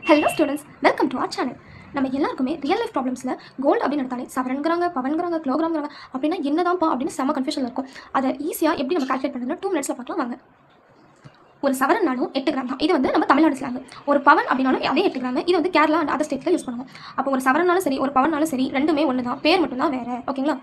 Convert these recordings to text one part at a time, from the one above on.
Hello students, welcome to our channel. நம்ம எல்லாருக்குமே real life ப்ராப்ளம்ஸில் gold அப்படின்னு எடுத்தாலே சவரன்கிறாங்க, பவன்கிறாங்க, கிலோகிராம்ங்கிறாங்க. அப்படின்னா என்னதான்ப்பா அப்படின்னு செம கன்ஃபியூஷனில் இருக்கும். அதை ஈஸியாக எப்படி நம்ம கால்குலேட் பண்ணுறது 2 மினிட்ஸில் பார்க்கலாம் வாங்க. ஒரு சவரன்னாலும் 8 கிராம் தான். இது வந்து நம்ம தமிழ்நாடு ஸ்லாங். ஒரு பவன் அப்படின்னாலும் அதே 8 கிராம். இது வந்து கேரளா அண்ட் அதர் ஸ்டேட்டில் யூஸ் பண்ணுவோம். அப்போ ஒரு சவரனாலும் சரி, ஒரு பவனாலும் சரி, ரெண்டுமே ஒன்று தான். பேர் மட்டும் தான் வேறு. ஓகேங்களா?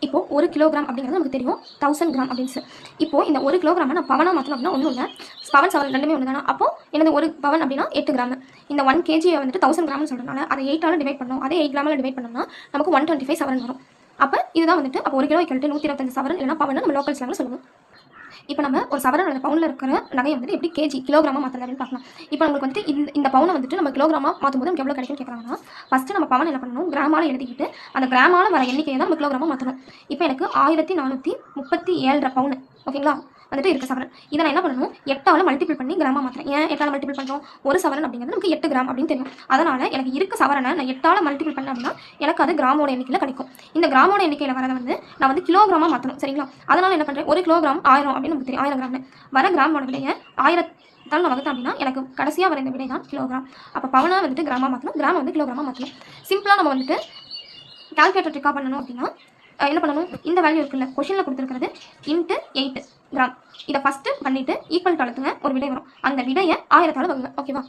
இப்போ 1 கிலோகிராம் அப்படிங்கிறது நமக்கு தெரியும் 1000 கிராம் அப்படின்னு. இப்போ இந்த 1 கிலோகிராம் நான் பவனாக மாற்றணும் அப்படின்னா ஒன்றும் இல்லை, பவன் சவரன் ரெண்டுமே ஒன்று தானே. அப்போ எனது 1 பவன் அப்படின்னா 8 கிராம். இந்த 1 கேஜியை வந்துட்டு 1000 கிராம்னு சொல்கிறனால அதை 8ஆல் டிவைட் பண்ணோம். அதே 8 கிராமில் டிவைட் பண்ணோம்னா நமக்கு 125 சவரன் வரும். அப்போ இதுதான் வந்துட்டு அப்போ 1 கிலோ ஈக்குவல் 125 சவரன் இல்லைனா பவன் நம்ம லோக்கல் ஸ்லாங்கில் சொல்லுவோம். இப்போ நம்ம ஒரு சவரன் அல்லது பவுனில் இருக்கிற நகையை வந்துட்டு எப்படி கேஜி கிலோகிராமாக மாற்றுறது அப்படின்னு பார்க்கலாம். இப்போ நமக்கு வந்துட்டு இந்த பவுனை வந்துட்டு நம்ம கிலோகிராமாக மாற்றும்போது நமக்கு எவ்வளோ கிடைக்கும்னு கேட்குறாங்கன்னா, ஃபஸ்ட்டு நம்ம பவன் என்ன பண்ணணும், கிராமால் எழுதிக்கிட்டு அந்த கிராமால் வர எண்ணிக்கையை தான் நம்ம கிலோகிராமாக மாற்றணும். இப்போ எனக்கு 1437 பவுன் ஓகேங்களா வந்துட்டு இருக்க சவரன். இதை நான் என்ன பண்ணணும், 8ஆல் மல்டிபிள் பண்ணி கிராமாக மாற்றுறேன். ஏன் 8ஆல் மல்டிபிள் பண்ணுறோம்? ஒரு சவரன் அப்படிங்கிறது நமக்கு 8 கிராம் அப்படின்னு தெரியும். அதனால் எனக்கு இருக்க சவரனை நான் 8ஆல் மல்டிபிள் பண்ணேன் அப்படின்னா எனக்கு அது கிராமோட எண்ணிக்கையில் கிடைக்கும். இந்த கிராமோட எண்ணிக்கையில் வரதை வந்து நான் வந்து கிலோகிராமாக மாற்றணும். சரிங்களா? அதனால் என்ன பண்ணுறேன், 1 கிலோகிராம் 1000 அப்படின்னு நமக்கு தெரியும். 1000 கிராம்னு வர கிராமோட விடையை 1000 நான் வகுத்தேன் அப்படின்னா எனக்கு கடைசியாக வர இந்த விடை தான் கிலோகிராம். அப்போ பவனாக வந்துட்டு கிராமாக மாற்றணும், கிராம் வந்து கிலோகிராமாக மாற்றணும். சிம்பிளாக நம்ம வந்துட்டு கால்குலேட்டர் ட்ரிக்காக பண்ணணும் அப்படின்னா என்ன பண்ணணும், இந்த வேல்யூ இருக்குல்ல கொஷனில் கொடுத்துருக்கிறது இன்ட்டு 8 கிராம், இதை ஃபஸ்ட்டு பண்ணிவிட்டு ஈக்குவல் டாலத்துங்க ஒரு விடை வரும். அந்த விடையை 1000ஆல் வகுங்க. ஓகேவா?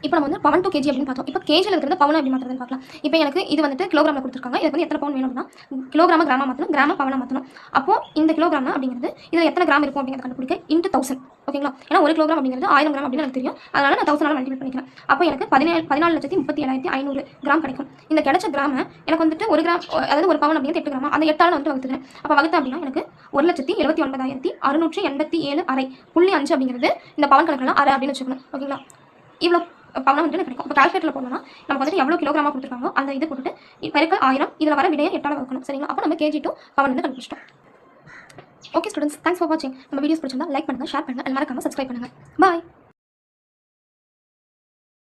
இப்போ நம்ம வந்து பவன் 2 கேஜி அப்படின்னு பார்த்தோம். இப்போ கேஜியில் இருக்கிறது பவுன் எப்படி மாற்றுறதுன்னு பார்க்கலாம். இப்போ எனக்கு இது வந்துட்டு கிலோகிராமில் கொடுத்துருக்காங்க. இதுக்கு வந்து எத்தனை பவுன் வேணும் அப்படின்னா கிலோகிராம கிராமா மாற்றணும், கிராம பவனாக மாற்றணும். அப்போ இந்த கிலோகிராம் அப்படிங்கிறது இதில் எத்தனை கிராம் இருக்கும் அப்படிங்கிறத கண்டுபிடிக்க இன்ட்டு 1000. ஓகேங்களா? ஏன்னா 1 கிலோகிராம் அப்படிங்கிறது 1000 கிராம் அப்படின்னு எனக்கு தெரியும். அதனால் நான் 1000ஆல் மல்டிபிள் பண்ணிக்கிறேன். அப்போ எனக்கு 14,37,500 கிராம் கிடைக்கும். இந்த கிடைச்ச கிராம எனக்கு வந்துட்டு 1 கிராம் அதாவது ஒரு பவன் அப்படிங்கிறது 8 கிராம், அந்த 8ஆல் வந்துட்டு வகுத்துக்கிறேன். அப்போ வகுத்தேன் அப்படின்னா எனக்கு 1,79,687 அரை 0.5 அப்படிங்கிறது இந்த பவன் கணக்கெல்லாம் அரை அப்படின்னு வச்சுக்கணும். ஓகேங்களா? இவ்வளோ பவனாக வந்துட்டு எனக்கு கிடைக்கும். இப்போ கால்குலேட்டரில் போடணும்னா நமக்கு வந்துட்டு எவ்வளோ கிலோகிராமாக கொடுத்துருக்காங்களோ அந்த இது போட்டுட்டு பெருக்கல் 1000 இதில் வர விடையை 8ஆல் வகுக்கணும். சரிங்களா? அப்போ நம்ம கேஜி டு பவன் வந்து கண்டுபிடிச்சிட்டோம். ஓகே ஸ்டூடெண்ட்ஸ், தேங்க்ஸ் ஃபார் வாட்சிங். நம்ம வீடியோஸ் பிடிச்சிருந்தா லைக் பண்ணுங்கள், ஷேர் பண்ணுங்கள், மறக்காமல் சப்ஸ்கிரைப் பண்ணுங்கள். பாய்.